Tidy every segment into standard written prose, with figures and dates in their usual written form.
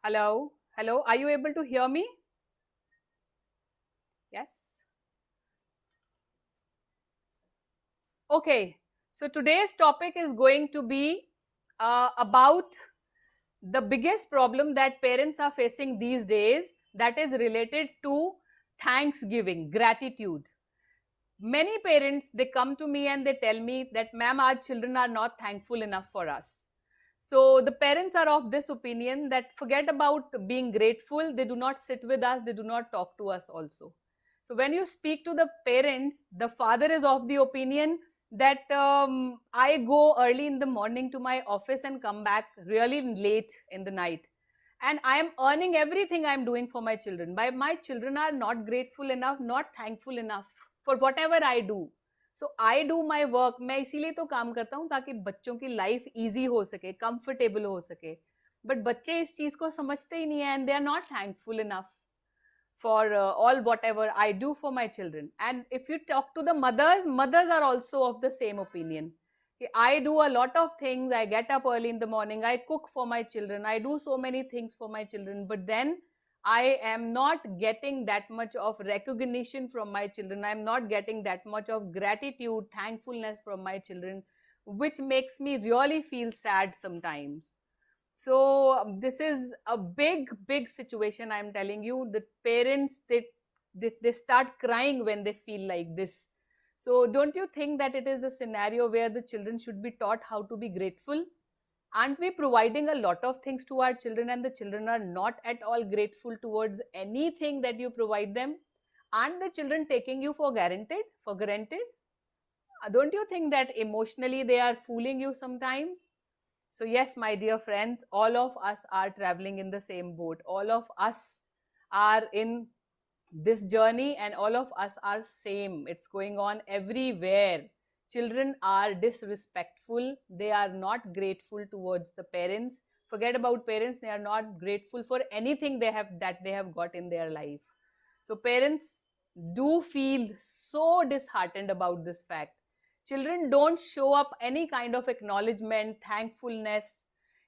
Hello, hello. Are you able to hear me? Yes. Okay. So today's topic is going to be about the biggest problem that parents are facing these days, that is related to Thanksgiving, gratitude. Many parents, they come to me and they tell me that, ma'am, our children are not thankful enough for us. So the parents are of this opinion that forget about being grateful, they do not sit with us, they do not talk to us also. So when you speak to the parents, the father is of the opinion that I go early in the morning to my office and come back really late in the night, and I am earning everything I am doing for my children. But my children are not grateful enough, not thankful enough for whatever I do. So I do my work. मैं इसीलिए तो काम करता हूँ ताकि बच्चों की life easy हो सके, कंफर्टेबल हो सके. बट बच्चे इस चीज को समझते ही नहीं है, and they are not thankful enough for all whatever I do for my children. And if you talk to the mothers are also of the same opinion. I do a lot of things. I get up early in the morning. I cook for my children. I do so many things for my children. But then I am not getting that much of recognition from my children. I am not getting that much of gratitude, thankfulness from my children, which makes me really feel sad sometimes. So this is a big situation. I'm telling you, the parents, they start crying when they feel like this. So don't you think that it is a scenario where the children should be taught how to be grateful? Aren't we providing a lot of things to our children, and the children are not at all grateful towards anything that you provide them? Aren't the children taking you for granted? Don't you think that emotionally they are fooling you sometimes? So, yes, my dear friends, all of us are traveling in the same boat. All of us are in this journey, and all of us are same. It's going on everywhere. Children are disrespectful. They are not grateful towards the parents. Forget about parents. They are not grateful for anything they have got in their life. So parents do feel so disheartened about this fact. Children don't show up any kind of acknowledgement, thankfulness,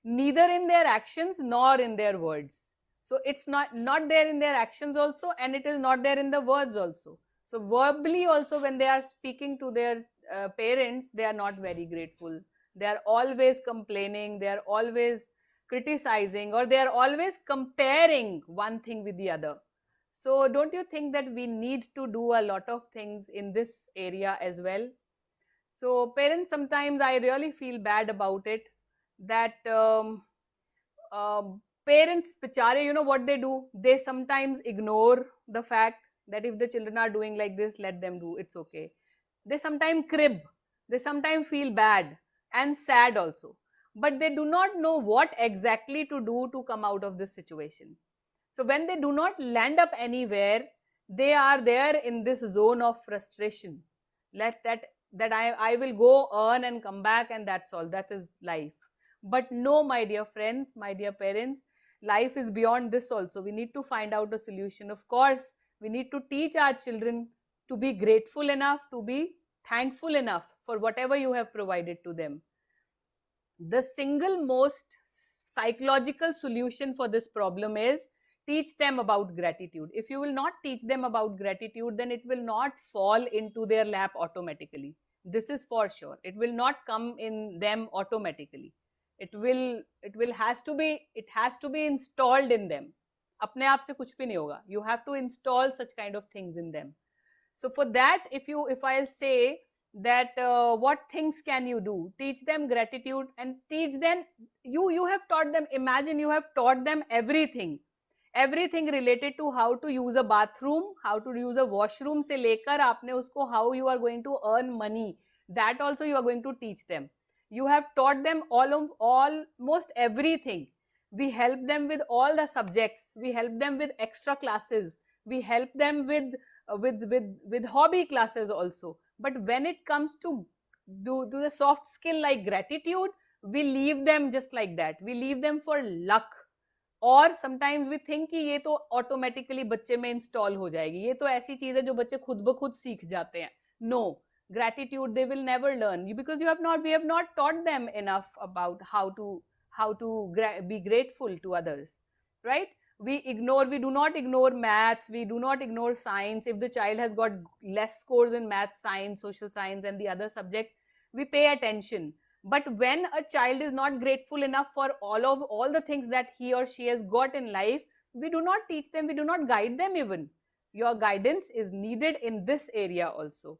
neither in their actions nor in their words. So it's not there in their actions also, and it is not there in the words also. So verbally also, when they are speaking to their parents, they are not very grateful. They are always complaining, they are always criticizing, or they are always comparing one thing with the other. So don't you think that we need to do a lot of things in this area as well? So parents, sometimes I really feel bad about it, that parents, bichare, you know what they do? They sometimes ignore the fact that if the children are doing like this, let them do, it's okay. They sometimes crib, they sometimes feel bad and sad also, but they do not know what exactly to do to come out of this situation. So when they do not land up anywhere, they are there in this zone of frustration. Let that I will go earn and come back, and that's all. That is life. But no, my dear friends, my dear parents, life is beyond this also. We need to find out a solution. Of course, we need to teach our children to be grateful enough, to be thankful enough for whatever you have provided to them. The single most psychological solution for this problem is teach them about gratitude. If you will not teach them about gratitude, then it will not fall into their lap automatically. This is for sure. It will not come in them automatically. It has to be installed in them. अपने आप से कुछ भी नहीं होगा. You have to install such kind of things in them. So for that, if I'll say that what things can you do, teach them gratitude, and teach them, you have taught them, imagine you have taught them everything related to how to use a bathroom, how to use a washroom से लेकर आपने उसको how you are going to earn money, that also you are going to teach them. You have taught them almost everything. We help them with all the subjects, we help them with extra classes, we help them with hobby classes also. But when it comes to do the soft skill like gratitude, we leave them just like that. We leave them for luck. और sometimes we think कि ये तो automatically बच्चे में install हो जाएगी, ये तो ऐसी चीज है जो बच्चे खुद ब खुद सीख जाते हैं. No, gratitude they will never learn, because we have not taught them enough about how to be grateful to others. right? We do not ignore maths, we do not ignore science. If the child has got less scores in maths, science, social science, and the other subjects, we pay attention. But when a child is not grateful enough for all the things that he or she has got in life, we do not teach them, we do not guide them even. Your guidance is needed in this area also.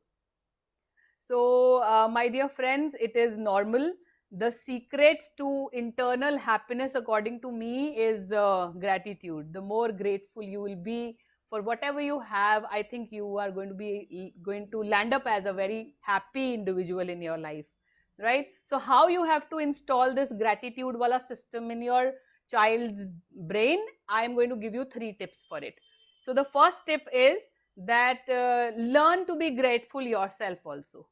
So, my dear friends, it is normal. The secret to internal happiness, according to me, is gratitude. The more grateful you will be for whatever you have, I think you are going to land up as a very happy individual in your life, right? So, how you have to install this gratitude wala system in your child's brain? I am going to give you 3 tips for it. So, the first tip is that learn to be grateful yourself also.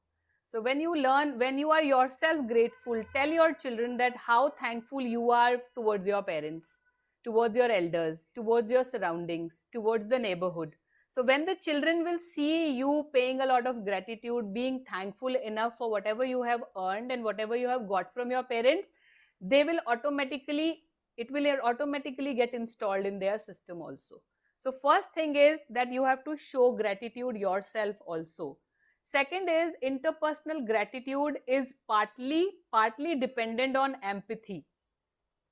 So when you are yourself grateful, tell your children that how thankful you are towards your parents, towards your elders, towards your surroundings, towards the neighborhood. So when the children will see you paying a lot of gratitude, being thankful enough for whatever you have earned and whatever you have got from your parents, they will automatically it will automatically get installed in their system also. So first thing is that you have to show gratitude yourself also. Second is interpersonal gratitude is partly dependent on empathy.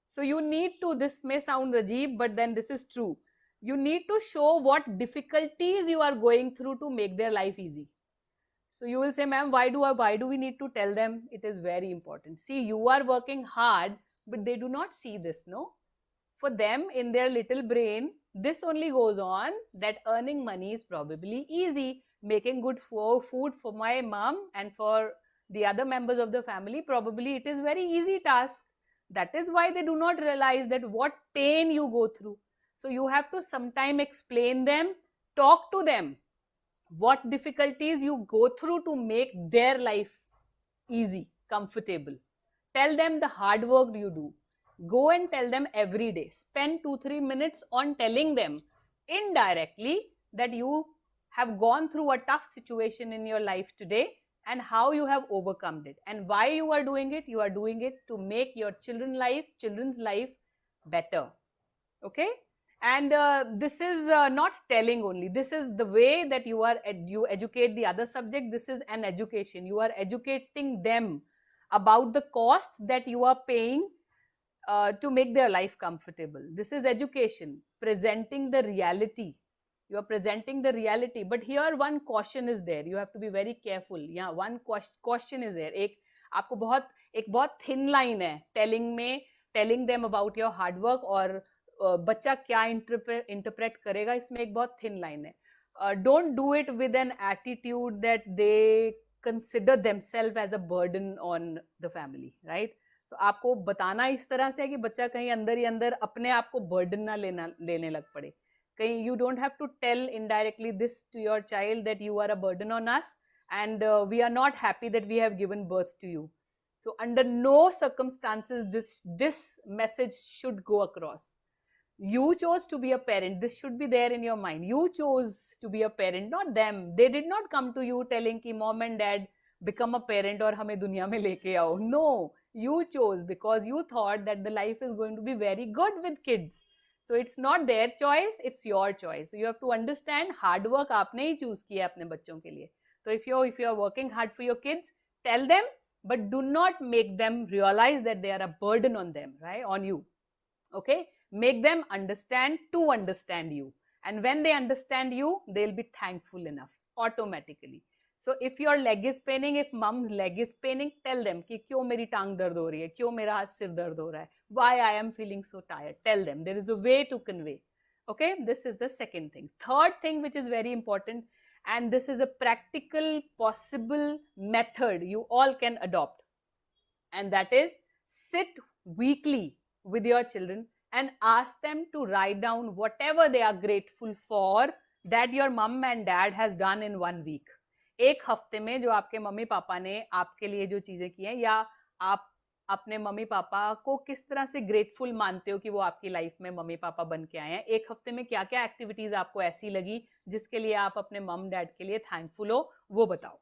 So you need to, this may sound ajeeb, but then this is true. You need to show what difficulties you are going through to make their life easy. So you will say, ma'am, why do we need to tell them? It is very important. See, you are working hard, but they do not see this, no? For them, in their little brain, this only goes on that earning money is probably easy. Making good food for my mom and for the other members of the family, probably it is very easy task. That is why they do not realize that what pain you go through. So you have to sometime explain them, talk to them, what difficulties you go through to make their life easy, comfortable. Tell them the hard work you do. Go and tell them every day. Spend 2-3 minutes on telling them indirectly that you have gone through a tough situation in your life today and how you have overcome it and why you are doing it. You are doing it to make your children's life better. Okay? And this is not telling only. This is the way that you educate the other subject. This is an education. You are educating them about the cost that you are paying to make their life comfortable. This is education, presenting the reality. You are presenting the reality. But here one caution is there. You have to be very careful. Yeah, one caution is there. एक बहुत thin line है telling them about your hard work और बच्चा क्या interpret करेगा, इसमें एक बहुत thin line है. Don't do it with an attitude that they consider themselves as a burden on the family, right? So आपको बताना इस तरह से है कि बच्चा कहीं अंदर ही अंदर अपने आप को बर्डन ना लेने लग पड़े. कहीं you don't have to tell indirectly this to your child that you are a burden on us and we are not happy that we have given birth to you. So under no circumstances this message should go across. You chose to be a parent. This should be there in your mind. You chose to be a parent, not them. They did not come to you telling कि mom and dad become a parent और हमें दुनिया में लेके आओ. No, you chose because you thought that the life is going to be very good with kids. So it's not their choice, it's your choice. So you have to understand hard work आपने ही choose किया अपने बच्चों के लिए. So if you are working hard for your kids, tell them, but do not make them realize that they are a burden on them, right? On you. Okay? Make them understand to understand you. And when they understand you, they'll be thankful enough automatically. So if your leg is paining, if mom's leg is paining, tell them कि क्यों मेरी टांग दर्द हो रही है, क्यों मेरा हाथ सिर दर्द हो रहा है, why I am feeling so tired. Tell them. There is a way to convey. Okay, this is the second thing. Third thing which is very important, and this is a practical possible method you all can adopt, and that is sit weekly with your children and ask them to write down whatever they are grateful for that your mom and dad has done in 1 week. एक हफ्ते में जो आपके mummy papa ने आपके लिए जो चीजें की हैं, या आप अपने मम्मी पापा को किस तरह से ग्रेटफुल मानते हो कि वो आपकी लाइफ में मम्मी पापा बन के आए हैं. एक हफ्ते में क्या क्या एक्टिविटीज आपको ऐसी लगी जिसके लिए आप अपने मम डैड के लिए थैंकफुल हो, वो बताओ.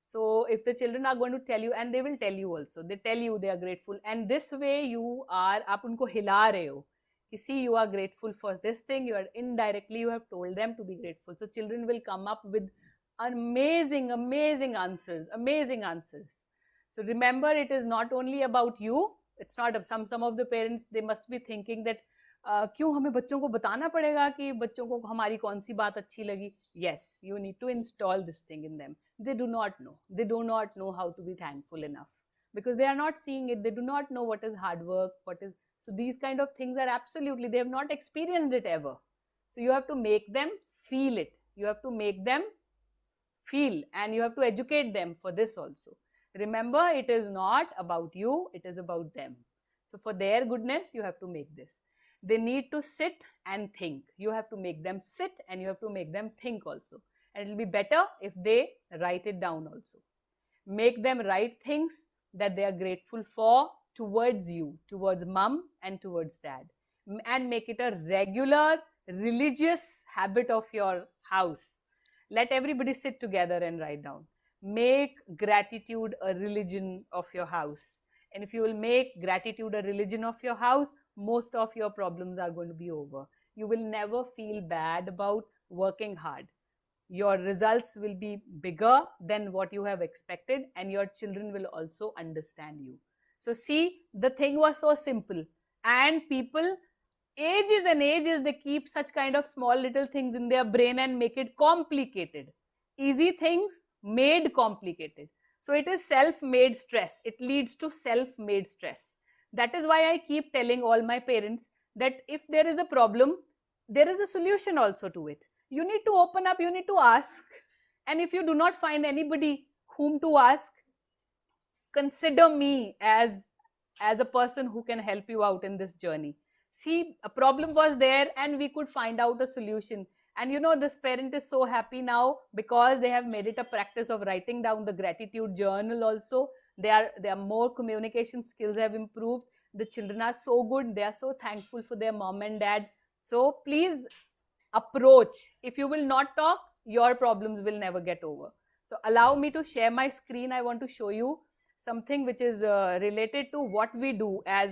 So if the children are going to tell you, and they will tell you also, they tell you they are grateful, and this way you are, आप उनको हिला रहे हो See, you are grateful for this thing, you are indirectly, you have told them to be grateful. So children will come up with amazing answers. So remember, it is not only about you. It's not some of the parents, they must be thinking that क्यों हमें बच्चों को बताना पड़ेगा कि बच्चों को हमारी कौन सी बात अच्छी लगी. Yes, you need to install this thing in them. They do not know how to be thankful enough, because they are not seeing it. They do not know what is hard work, so these kind of things are absolutely, they have not experienced it ever. So you have to make them feel it. You have to make them feel, and you have to educate them for this also. Remember, it is not about you, it is about them. So for their goodness, you have to make this. They need to sit and think. You have to make them sit, and you have to make them think also. And it will be better if they write it down also. Make them write things that they are grateful for towards you, towards mom and towards dad. And make it a regular religious habit of your house. Let everybody sit together and write down. Make gratitude a religion of your house. And if you will make gratitude a religion of your house, most of your problems are going to be over. You will never feel bad about working hard. Your results will be bigger than what you have expected, and your children will also understand you. So see, the thing was so simple, and people, ages and ages, they keep such kind of small little things in their brain and make it complicated. Easy things made complicated. So it is self-made stress. It leads to self-made stress. That is why I keep telling all my parents that if there is a problem, there is a solution also to it. You need to open up, you need to ask. And if you do not find anybody whom to ask, consider me as a person who can help you out in this journey. See, a problem was there and we could find out a solution. And you know, this parent is so happy now because they have made it a practice of writing down the gratitude journal also. They are more communication skills have improved. The children are so good. They are so thankful for their mom and dad. So please approach. If you will not talk, your problems will never get over. So allow me to share my screen. I want to show you something which is related to what we do as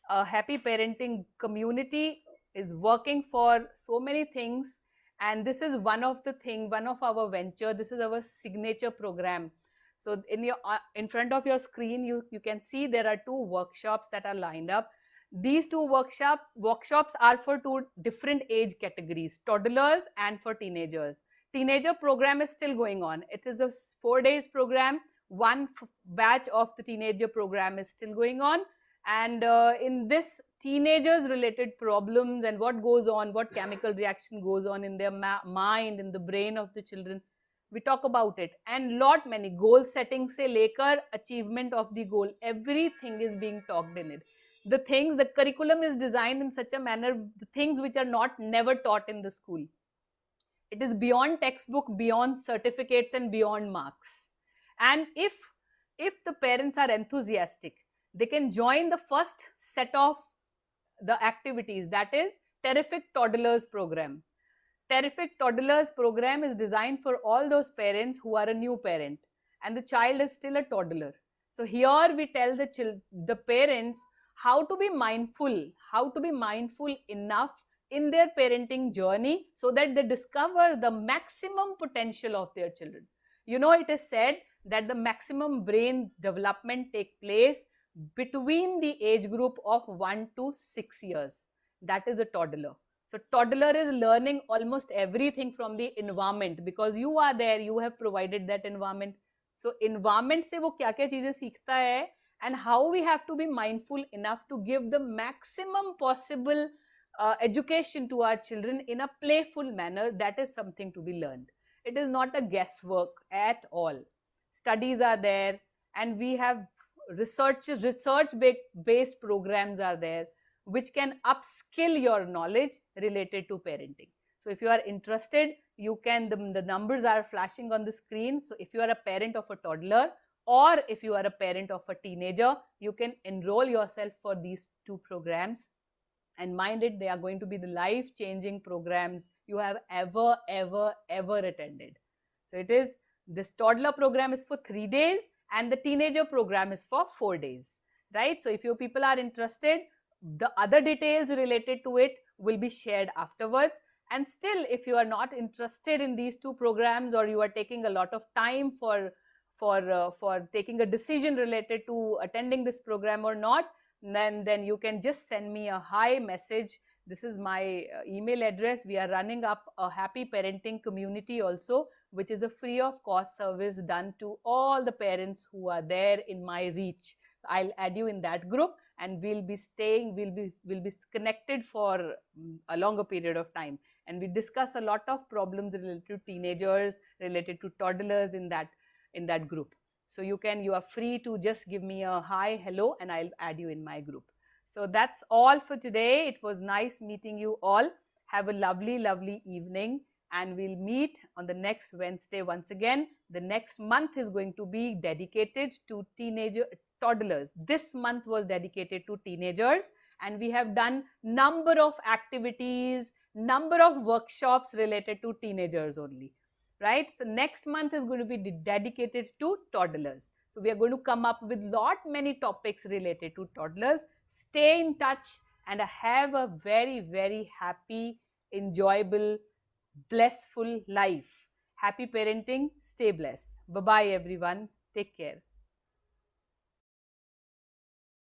a happy parenting community is working for so many things. And this is one of our venture. This is our signature program. So in front of your screen, you can see there are 2 workshops that are lined up. These 2 workshops are for 2 different age categories, toddlers and for teenagers. Teenager program is still going on. It is a 4 days program. One batch of the teenager program is still going on. And in this teenagers related problems and what goes on, what chemical reaction goes on in their mind, in the brain of the children, we talk about it. And lot many goal setting se lekar achievement of the goal, everything is being talked in it. The curriculum is designed in such a manner, the things which are never taught in the school. It is beyond textbook, beyond certificates and beyond marks. And if the parents are enthusiastic, they can join the first set of the activities, that is Terrific Toddlers program. Terrific Toddlers program is designed for all those parents who are a new parent and the child is still a toddler. So here we tell the parents how to be mindful enough in their parenting journey so that they discover the maximum potential of their children. You know, it is said that the maximum brain development take place between the age group of 1 to 6 years. That is a toddler. So toddler is learning almost everything from the environment because you are there, you have provided that environment. So environment se wo kya kya cheezein seekhta hai, and how we have to be mindful enough to give the maximum possible education to our children in a playful manner. That is something to be learned. It is not a guesswork at all. Studies are there, and we have research-based programs are there which can upskill your knowledge related to parenting. So if you are interested, you can, the numbers are flashing on the screen. So if you are a parent of a toddler or if you are a parent of a teenager, you can enroll yourself for these 2 programs. And mind it, they are going to be the life-changing programs you have ever attended. So it is, this toddler program is for 3 days and the teenager program is for 4 days, right? So if you people are interested, the other details related to it will be shared afterwards. And still, if you are not interested in these two programs, or you are taking a lot of time for taking a decision related to attending this program or not, then you can just send me a hi message. This is my email address. We are running up a happy parenting community also, which is a free of cost service done to all the parents who are there in my reach. I'll add you in that group, and we'll be connected for a longer period of time, and we discuss a lot of problems related to teenagers, related to toddlers in that group. So you are free to just give me a hi, hello, and I'll add you in my group. So that's all for today. It was nice meeting you all. Have a lovely evening, and we'll meet on the next Wednesday once again. The next month is going to be dedicated to toddlers. This month was dedicated to teenagers, and we have done number of activities, number of workshops related to teenagers only, right? So next month is going to be dedicated to toddlers. So we are going to come up with many topics related to toddlers. Stay in touch and have a very happy, enjoyable, blissful life. Happy parenting. Stay blessed. Bye bye everyone. Take care.